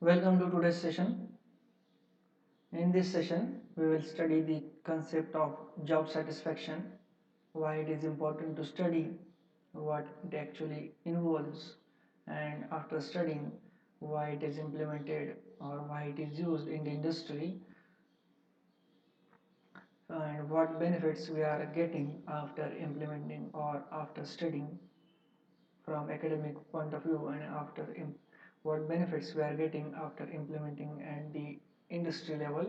Welcome to today's session. In this session, we will study the concept of job satisfaction, why it is important to study, what it actually involves, and after studying, why it is implemented or why it is used in the industry, and what benefits we are getting after implementing or after studying from academic point of view and after what benefits we are getting after implementing at the industry level.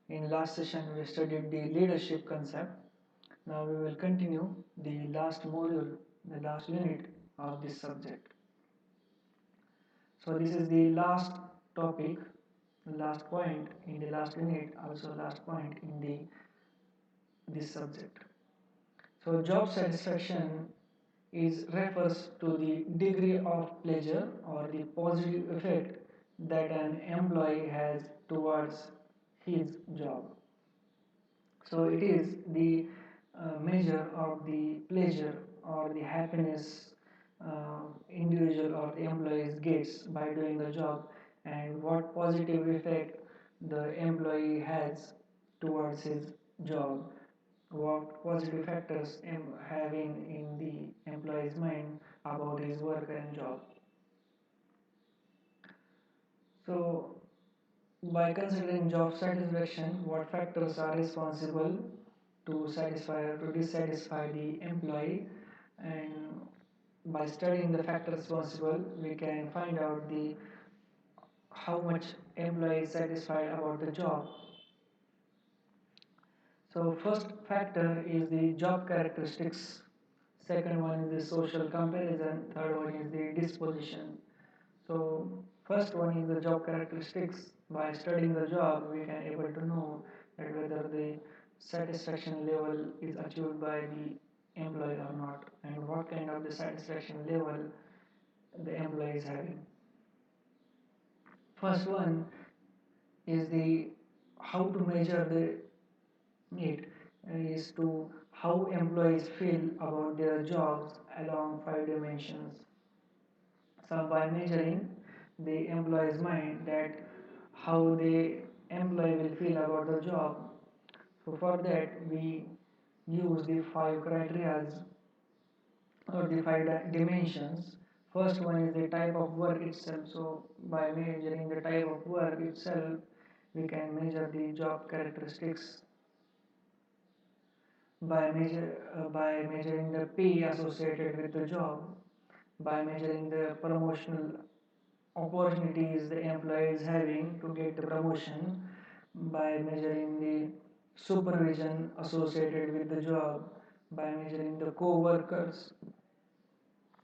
In last session we studied the leadership concept. Now we will continue the last module, the last unit of this subject. So this is the last topic, last point in the last unit, also last point in this subject. So job satisfaction is refers to the degree of pleasure or the positive effect that an employee has towards his job. So it is the measure of the pleasure or the happiness individual or the employee gets by doing the job, and what positive effect the employee has towards his job, what positive factors having in the employee's mind about his work and job. So by considering job satisfaction, what factors are responsible to satisfy or to dissatisfy the employee, and by studying the factors responsible, we can find out the how much employee is satisfied about the job. So first factor is the job characteristics, second one is the social comparison, third one is the disposition. So first one is the job characteristics. By studying the job, we can able to know that whether the satisfaction level is achieved by the employee or not, and what kind of the satisfaction level the employee is having. First one is the how to measure the need is to how employees feel about their jobs along 5 dimensions. So by measuring the employee's mind that how the employee will feel about the job. So for that we use the 5 criteria or the 5 dimensions. First one is the type of work itself. So by measuring the type of work itself, we can measure the job characteristics by measuring the pay associated with the job, by measuring the promotional opportunities the employee is having to get the promotion, by measuring the supervision associated with the job, by measuring the co-workers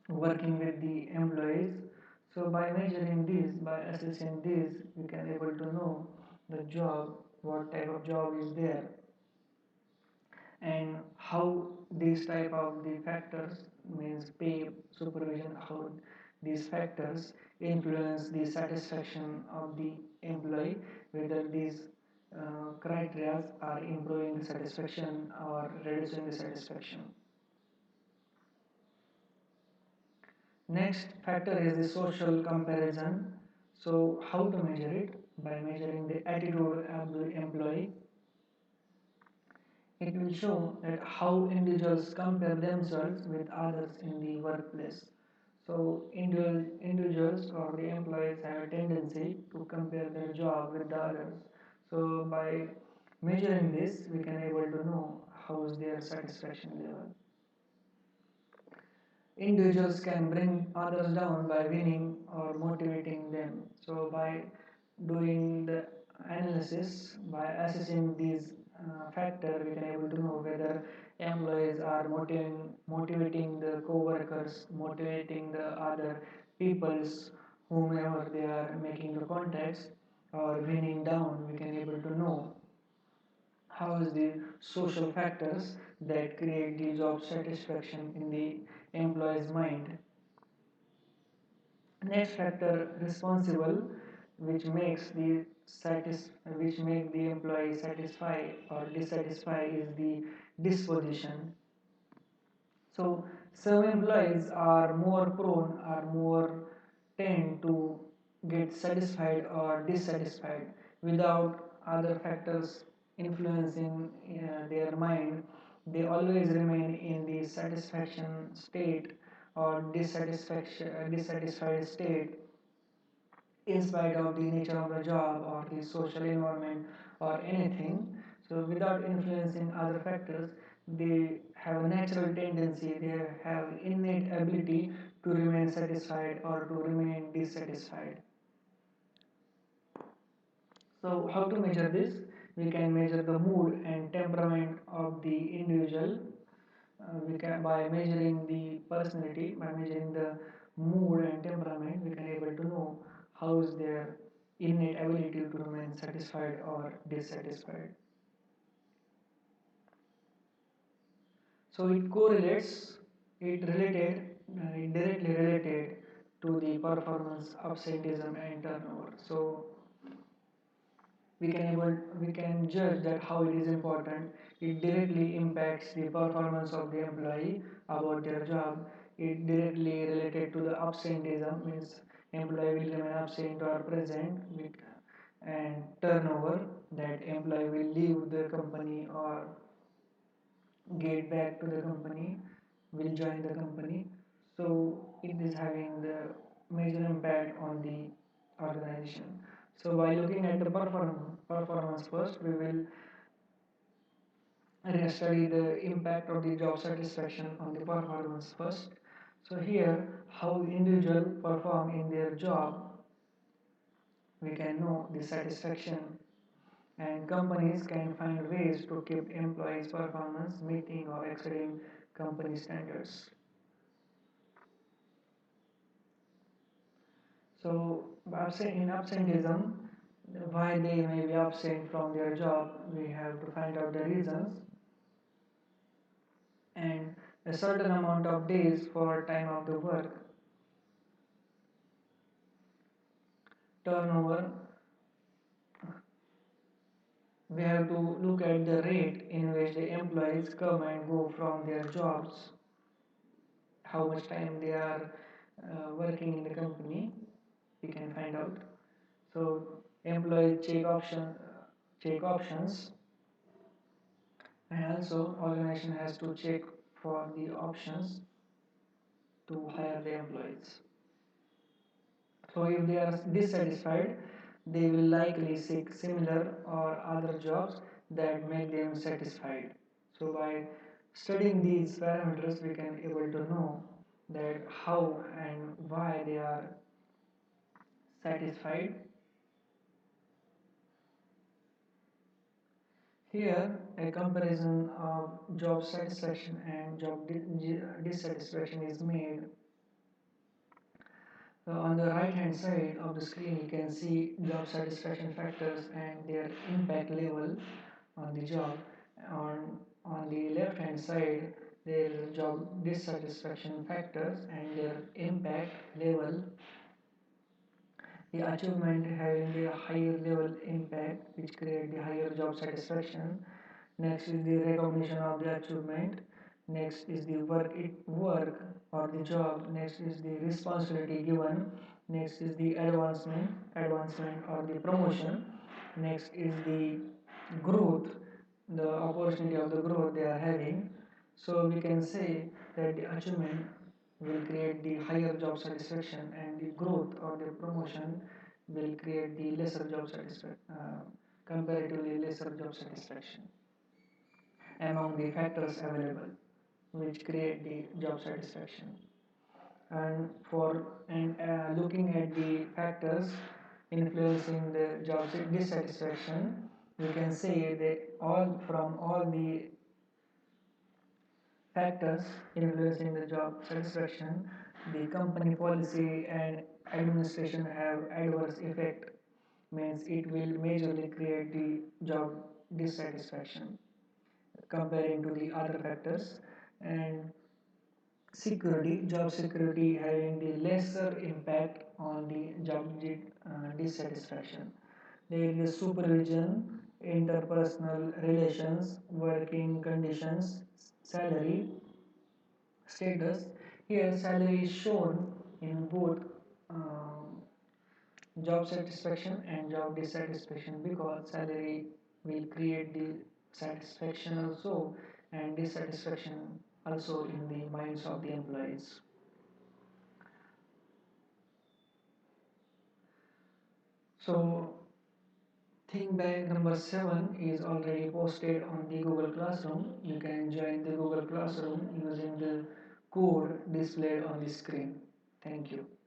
working with the employees. So by measuring this, by assessing this, we can able to know the job, what type of job is there, and how these type of the factors means pay, supervision, how these factors influence the satisfaction of the employee, whether these criteria are improving the satisfaction or reducing the satisfaction. Next factor is the social comparison. So how to measure it? By measuring the attitude of the employee. It will show that how individuals compare themselves with others in the workplace. So individuals or the employees have a tendency to compare their job with the others. So by measuring this, we can able to know how is their satisfaction level. Individuals can bring others down by winning or motivating them. So by doing the analysis, by assessing these factors, we can able to know whether employees are motivating the co-workers, motivating the other peoples, whomever they are making the contacts, or winning down. We can able to know how is the social factors that create the job satisfaction in the employee's mind. Next factor responsible which makes the which make the employee satisfied or dissatisfied is the disposition. So some employees are more prone or more tend to get satisfied or dissatisfied without other factors influencing their mind. They always remain in the satisfaction state or dissatisfied state in spite of the nature of the job or the social environment or anything. So without influencing other factors, they have a natural tendency, they have innate ability to remain satisfied or to remain dissatisfied. So how to measure this? We can measure the mood and temperament of the individual. We can, by measuring the personality, by measuring the mood and temperament, we can able to know how is their innate ability to remain satisfied or dissatisfied. So it correlates, it directly related to the performance, absenteeism, and turnover. So we can judge that how it is important. It directly impacts the performance of the employee about their job. It directly related to the absenteeism, means employee will remain absent or present, and turnover, that employee will leave the company or get back to the company, will join the company. So it is having the major impact on the organization. So by looking at the performance first, we will study the impact of the job satisfaction on the performance first. So here, how individual perform in their job, we can know the satisfaction, and companies can find ways to keep employees' performance meeting or exceeding company standards. So in absenteeism, why they may be absent from their job, we have to find out the reasons, and a certain amount of days for time of the work. Turnover, we have to look at the rate in which the employees come and go from their jobs, how much time they are working in the company, we can find out. So employees check options, and also organization has to check for the options to hire the employees. So if they are dissatisfied, they will likely seek similar or other jobs that make them satisfied. So by studying these parameters, we can able to know that how and why they are satisfied. Here, a comparison of job satisfaction and job dissatisfaction is made. So on the right hand side of the screen, you can see job satisfaction factors and their impact level on the job. On the left hand side, there is job dissatisfaction factors and their impact level. The achievement having the higher level impact, which create the higher job satisfaction. Next is the recognition of the achievement. Next is the work or the job. Next is the responsibility given. Next is the advancement or the promotion. Next is the growth, the opportunity of the growth they are having. So we can say that the achievement will create the higher job satisfaction, and the growth or the promotion will create the lesser job satisfaction, comparatively lesser job satisfaction among the factors available which create the job satisfaction. And for looking at the factors influencing the job dissatisfaction, we can say that all the factors influencing the job satisfaction, the company policy and administration have adverse effect, means it will majorly create the job dissatisfaction comparing to the other factors. And job security having the lesser impact on the job dissatisfaction. There is supervision, interpersonal relations, working conditions, salary, status. Here salary is shown in both, um, job satisfaction and job dissatisfaction, because salary will create the satisfaction also and dissatisfaction also in the minds of the employees. So think Bank number 7 is already posted on the Google Classroom. You can join the Google Classroom using the code displayed on the screen. Thank you.